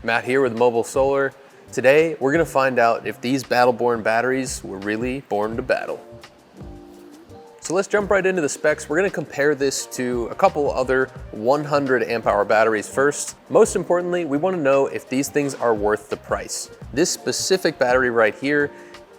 Matt here with Mobile Solar. Today, we're gonna find out if these Battleborne batteries were really born to battle. So let's jump right into the specs. We're gonna compare this to a couple other 100 amp hour batteries first. Most importantly, we wanna know if these things are worth the price. This specific battery right here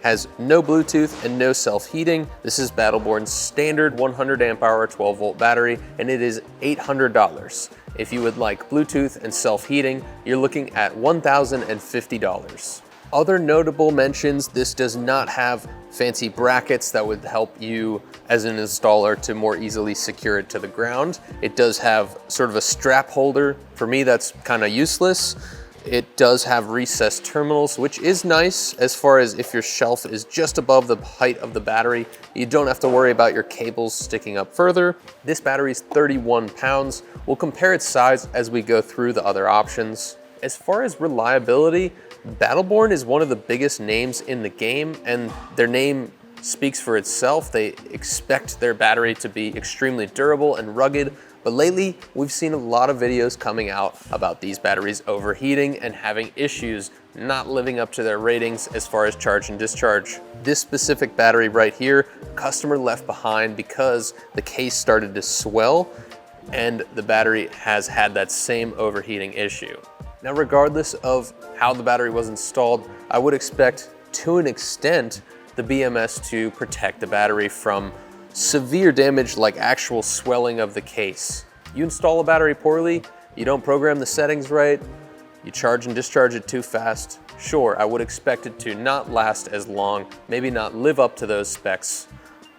has no Bluetooth and no self-heating. This is Battleborne's standard 100 amp hour 12 volt battery, and it is $800. If you would like Bluetooth and self-heating, you're looking at $1,050. Other notable mentions, this does not have fancy brackets that would help you as an installer to more easily secure it to the ground. It does have sort of a strap holder. For me, that's kind of useless. It does have recessed terminals, which is nice as far as if your shelf is just above the height of the battery, you don't have to worry about your cables sticking up further. This battery is 31 pounds. We'll compare its size as we go through the other options. As far as reliability, Battleborne is one of the biggest names in the game, and their name speaks for itself. They expect their battery to be extremely durable and rugged, but lately we've seen a lot of videos coming out about these batteries overheating and having issues not living up to their ratings as far as charge and discharge. This specific battery right here, customer left behind because the case started to swell and the battery has had that same overheating issue. Now, regardless of how the battery was installed, I would expect to an extent the BMS to protect the battery from severe damage like actual swelling of the case. You install a battery poorly, you don't program the settings right, you charge and discharge it too fast, sure, I would expect it to not last as long, maybe not live up to those specs,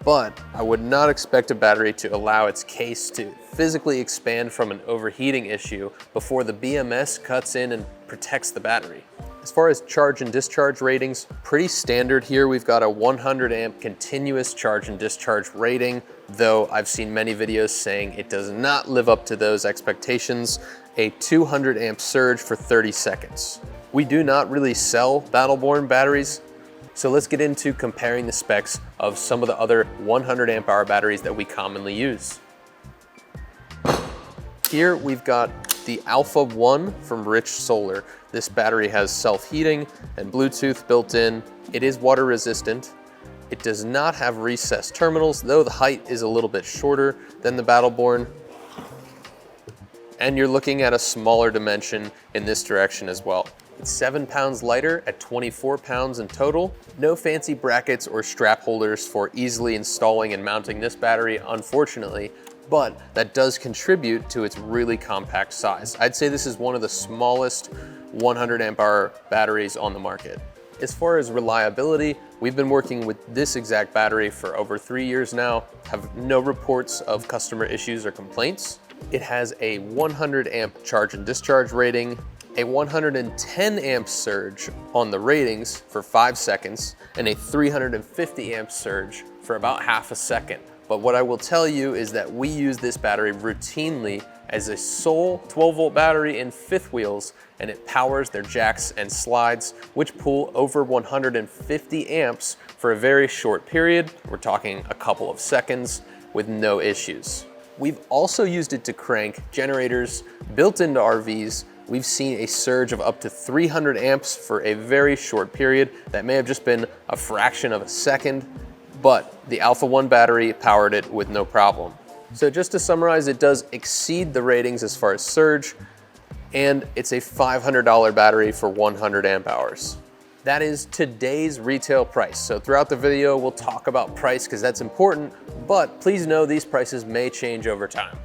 but I would not expect a battery to allow its case to physically expand from an overheating issue before the BMS cuts in and protects the battery. As far as charge and discharge ratings, pretty standard here. We've got a 100 amp continuous charge and discharge rating, though I've seen many videos saying it does not live up to those expectations. A 200 amp surge for 30 seconds. We do not really sell Battleborne batteries, so let's get into comparing the specs of some of the other 100 amp hour batteries that we commonly use. Here we've got the Alpha 1 from Rich Solar. This battery has self-heating and Bluetooth built in. It is water resistant. It does not have recessed terminals, though the height is a little bit shorter than the Battleborne. And you're looking at a smaller dimension in this direction as well. It's 7 pounds lighter at 24 pounds in total. No fancy brackets or strap holders for easily installing and mounting this battery, unfortunately, but that does contribute to its really compact size. I'd say this is one of the smallest 100 amp hour batteries on the market. As far as reliability, we've been working with this exact battery for over 3 years now, have no reports of customer issues or complaints. It has a 100 amp charge and discharge rating, a 110 amp surge on the ratings for 5 seconds, and a 350 amp surge for about half a second. But what I will tell you is that we use this battery routinely as a sole 12 volt battery in fifth wheels, and it powers their jacks and slides, which pull over 150 amps for a very short period. We're talking a couple of seconds with no issues. We've also used it to crank generators built into RVs. We've seen a surge of up to 300 amps for a very short period. That may have just been a fraction of a second, but the Alpha 1 battery powered it with no problem. So just to summarize, it does exceed the ratings as far as surge, and it's a $500 battery for 100 amp hours. That is today's retail price. So throughout the video, we'll talk about price because that's important, but please know these prices may change over time.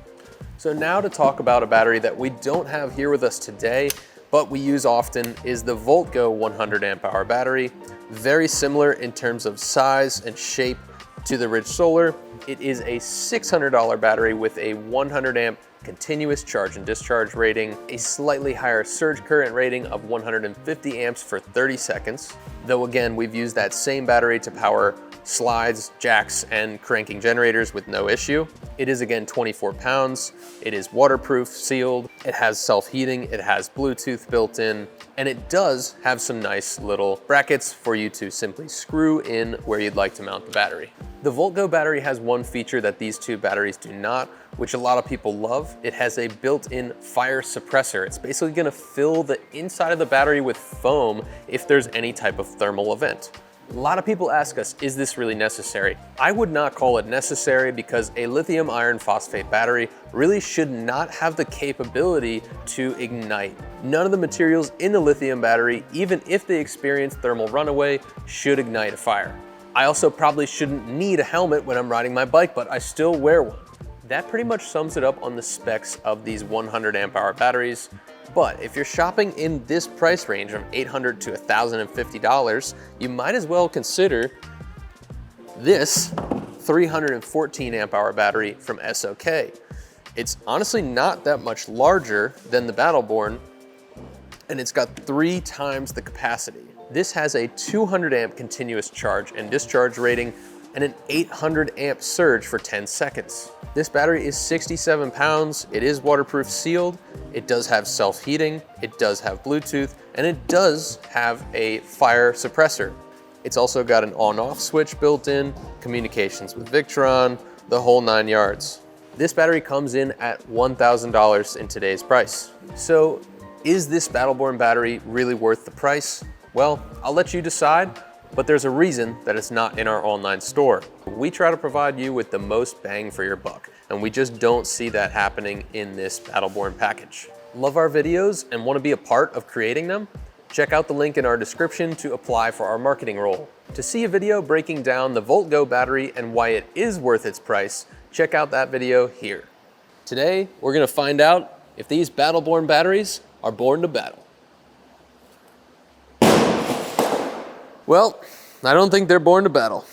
So now to talk about a battery that we don't have here with us today, but we use often, is the VoltGo 100 amp hour battery. Very similar in terms of size and shape to the Rich Solar. It is a $600 battery with a 100 amp continuous charge and discharge rating, a slightly higher surge current rating of 150 amps for 30 seconds. Though again, we've used that same battery to power slides, jacks, and cranking generators with no issue. It is again 24 pounds. It is waterproof, sealed. It has self-heating. It has Bluetooth built in, and it does have some nice little brackets for you to simply screw in where you'd like to mount the battery. The VoltGo battery has one feature that these two batteries do not, which a lot of people love, it has a built-in fire suppressor. It's basically gonna fill the inside of the battery with foam if there's any type of thermal event. A lot of people ask us, is this really necessary? I would not call it necessary because a lithium iron phosphate battery really should not have the capability to ignite. None of the materials in the lithium battery, even if they experience thermal runaway, should ignite a fire. I also probably shouldn't need a helmet when I'm riding my bike, but I still wear one. That pretty much sums it up on the specs of these 100 amp hour batteries. But if you're shopping in this price range from $800 to $1,050, you might as well consider this 314 amp hour battery from SOK. It's honestly not that much larger than the Battleborne, and it's got 3 times the capacity. This has a 200 amp continuous charge and discharge rating and an 800 amp surge for 10 seconds. This battery is 67 pounds, it is waterproof sealed, it does have self-heating, it does have Bluetooth, and it does have a fire suppressor. It's also got an on-off switch built in, communications with Victron, the whole 9 yards. This battery comes in at $1,000 in today's price. So is this Battleborne battery really worth the price? Well, I'll let you decide, but there's a reason that it's not in our online store. We try to provide you with the most bang for your buck, and we just don't see that happening in this Battleborne package. Love our videos and want to be a part of creating them? Check out the link in our description to apply for our marketing role. To see a video breaking down the VoltGo battery and why it is worth its price, check out that video here. Today, we're gonna find out if these Battleborne batteries are born to battle. Well, I don't think they're born to battle.